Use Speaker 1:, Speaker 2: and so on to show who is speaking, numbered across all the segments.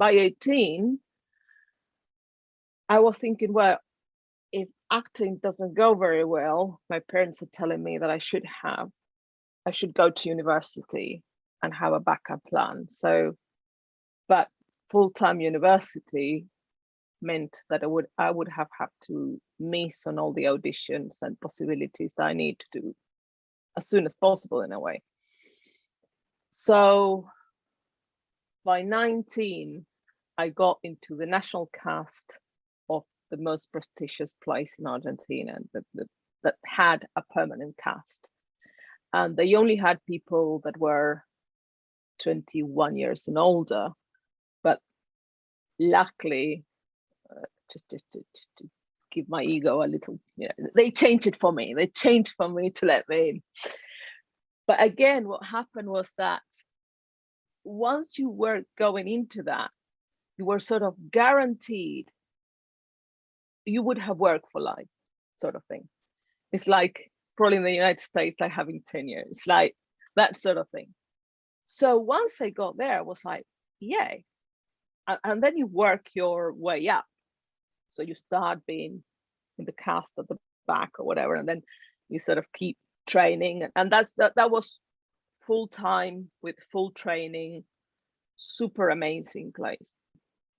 Speaker 1: by 18, I was thinking, well, if acting doesn't go very well, my parents are telling me that I should go to university and have a backup plan. So, but full-time university meant that I would have had to miss on all the auditions and possibilities that I need to do as soon as possible in a way. So by 19, I got into the national cast of the most prestigious place in Argentina that had a permanent cast. And they only had people that were 21 years and older. But luckily, just to give my ego a little, they changed it for me. They changed for me to let me in. But again, what happened was that once you were going into that, you were sort of guaranteed you would have work for life, sort of thing. It's like probably in the United States, like having tenure. It's like that sort of thing. So once I got there, I was like, yay. And then you work your way up. So you start being in the cast at the back or whatever, and then you sort of keep training. And that was full time with full training, super amazing place.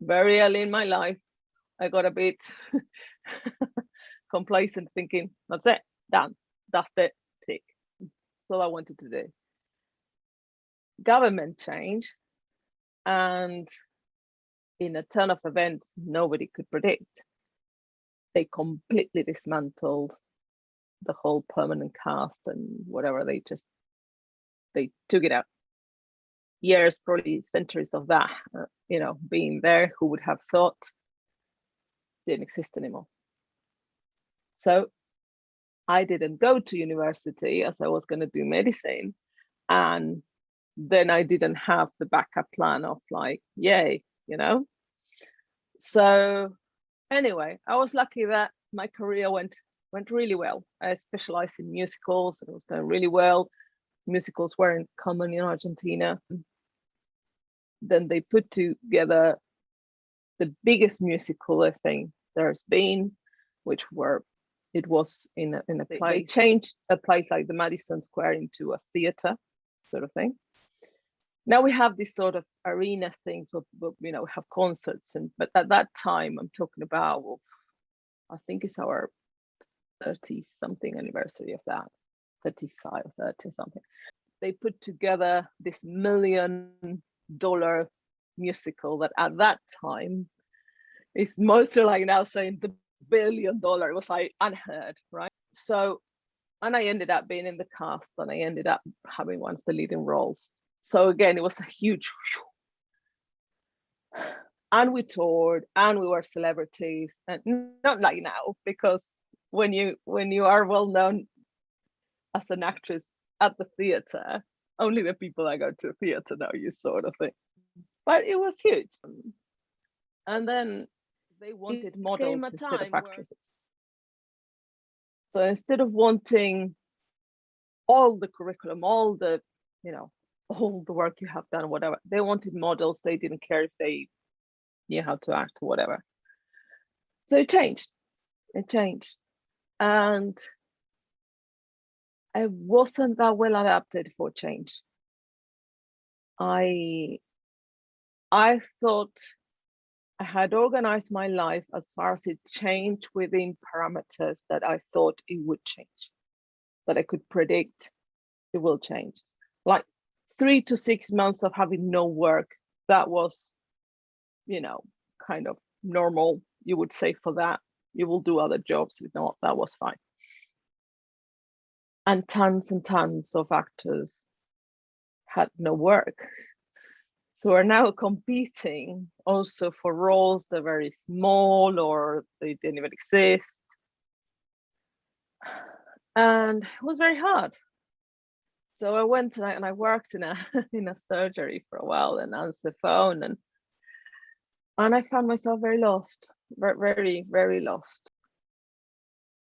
Speaker 1: Very early in my life, I got a bit complacent, thinking, that's it, done, that's it, tick. That's all I wanted to do. Government change, and in a turn of events nobody could predict, they completely dismantled the whole permanent cast and whatever. They took it out. Years, probably centuries of that, being there, who would have thought, didn't exist anymore. So I didn't go to university as I was going to do medicine. And then I didn't have the backup plan of like, yay, So anyway, I was lucky that my career went really well. I specialized in musicals and it was going really well. Musicals weren't common in Argentina. Then they put together the biggest musical I think there's been, it was in a place. They changed a place like the Madison Square into a theater sort of thing. Now we have this sort of arena things where we have concerts, but at that time I'm talking about, I think it's our 30 something anniversary of that, 35, 30 something. They put together this $1 million musical that at that time is mostly like now saying the $1 billion. It was like unheard, right? So, and I ended up being in the cast and I ended up having one of the leading roles. So again, it was a huge, and we toured and we were celebrities, and not like now, because when you are well known as an actress at the theater, only the people that go to the theater know you, sort of thing. But it was huge. And then they wanted models instead of actresses. So instead of wanting all the curriculum, all the work you have done, whatever, they wanted models. They didn't care if they knew how to act or whatever. So it changed. And I wasn't that well adapted for change. I thought I had organized my life as far as it changed within parameters that I thought it would change, that I could predict it will change. Like 3 to 6 months of having no work, that was, kind of normal. You would say for that, you will do other jobs. If not, that was fine. And tons of actors had no work. So we're now competing also for roles that are very small or they didn't even exist. And it was very hard. So I went and I worked in a surgery for a while and answered the phone, and I found myself very lost, very, very lost.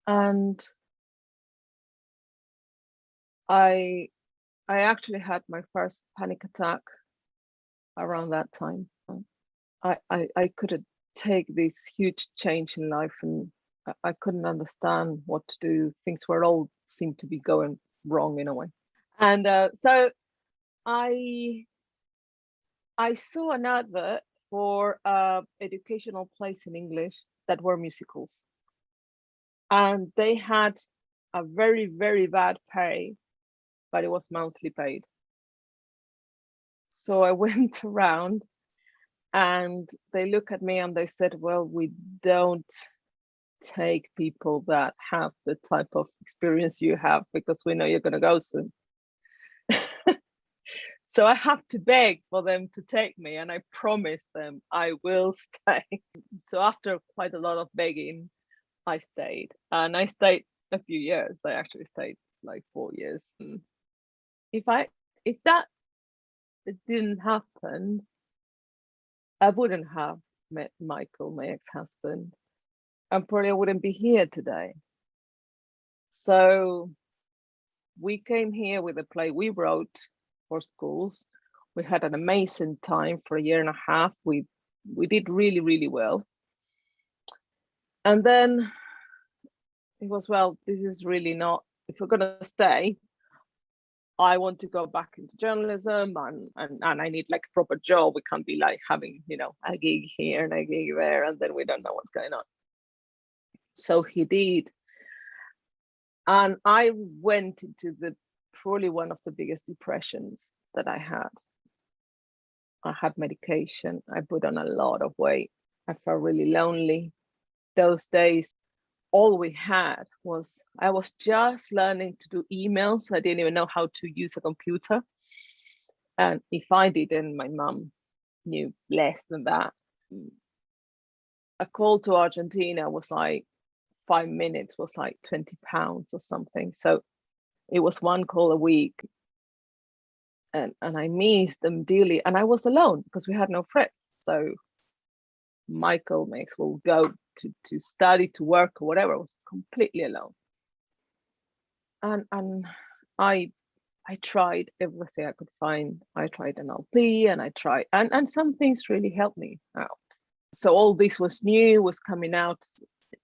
Speaker 1: And I actually had my first panic attack around that time. I couldn't take this huge change in life, and I couldn't understand what to do. Things were all seemed to be going wrong in a way. And so I saw an advert for educational plays in English that were musicals, and they had a very, very bad pay, but it was monthly paid. So I went around and they look at me and they said, well, we don't take people that have the type of experience you have because we know you're going to go soon. So I have to beg for them to take me, and I promise them I will stay. So after quite a lot of begging, I stayed, and I stayed a few years. I actually stayed like 4 years. If that didn't happen, I wouldn't have met Michael, my ex-husband, and probably I wouldn't be here today. So we came here with a play we wrote for schools. We had an amazing time for a year and a half. We did really, really well. And then it was, well, this is really not, if we're going to stay, I want to go back into journalism, and I need like a proper job. We can't be like having, a gig here and a gig there, and then we don't know what's going on. So he did. And I went into probably one of the biggest depressions that I had. I had medication. I put on a lot of weight. I felt really lonely. Those days, all we had was, I was just learning to do emails. I didn't even know how to use a computer. And if I didn't, my mom knew less than that. A call to Argentina was like 5 minutes, was like £20 or something. So it was one call a week. And I missed them dearly. And I was alone because we had no friends. So Michael makes will go to study, to work or whatever. I was completely alone. And I tried everything I could find. I tried NLP and I tried and some things really helped me out. So all this was new, was coming out,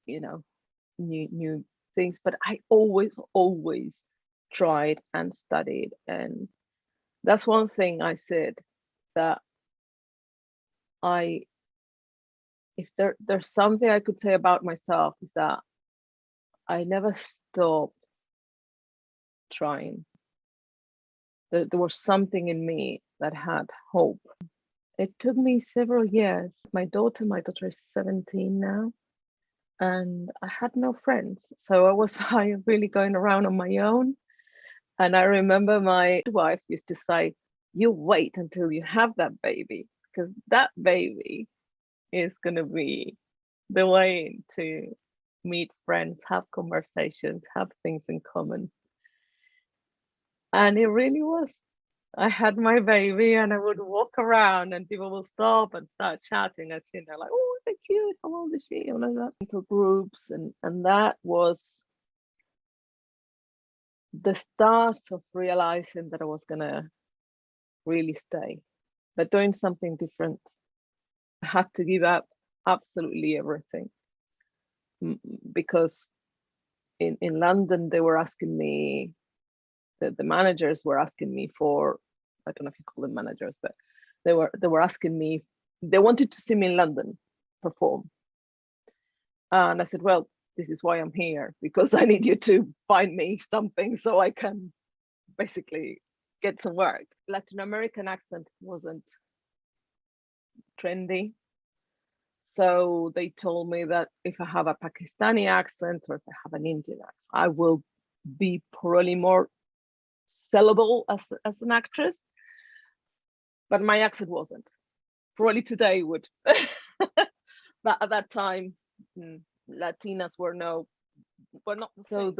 Speaker 1: new things, but I always tried and studied. And that's one thing I said, that if there's something I could say about myself, is that I never stopped trying. There was something in me that had hope. It took me several years. My daughter is 17 now, and I had no friends. So I was really going around on my own. And I remember my wife used to say, you wait until you have that baby, because that baby is going to be the way to meet friends, have conversations, have things in common. And it really was. I had my baby and I would walk around and people will stop and start chatting as like, oh, so cute, how old is she? And all that. Little groups, and that was the start of realizing that I was gonna really stay, but doing something different. I had to give up absolutely everything, because in London they were asking me, the managers were asking me for, I don't know if you call them managers, but they were asking me, they wanted to see me in London perform. And I said, well, this is why I'm here, because I need you to find me something so I can basically get some work. Latin American accent wasn't trendy. So they told me that if I have a Pakistani accent or if I have an Indian accent, I will be probably more sellable as an actress. But my accent wasn't. Probably today would. But at that time, Latinas were not. So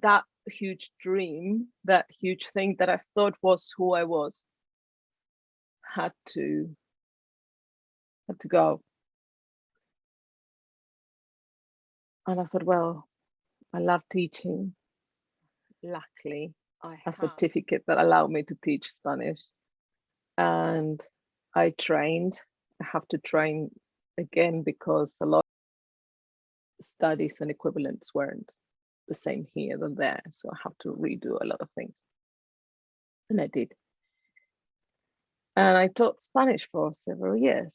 Speaker 1: that huge dream, that huge thing that I thought was who I was, had to go. And I thought, well, I love teaching. Luckily, I have a certificate that allowed me to teach Spanish. And I trained. I have to train again because a lot of studies and equivalents weren't the same here than there. So I have to redo a lot of things. And I did. And I taught Spanish for several years.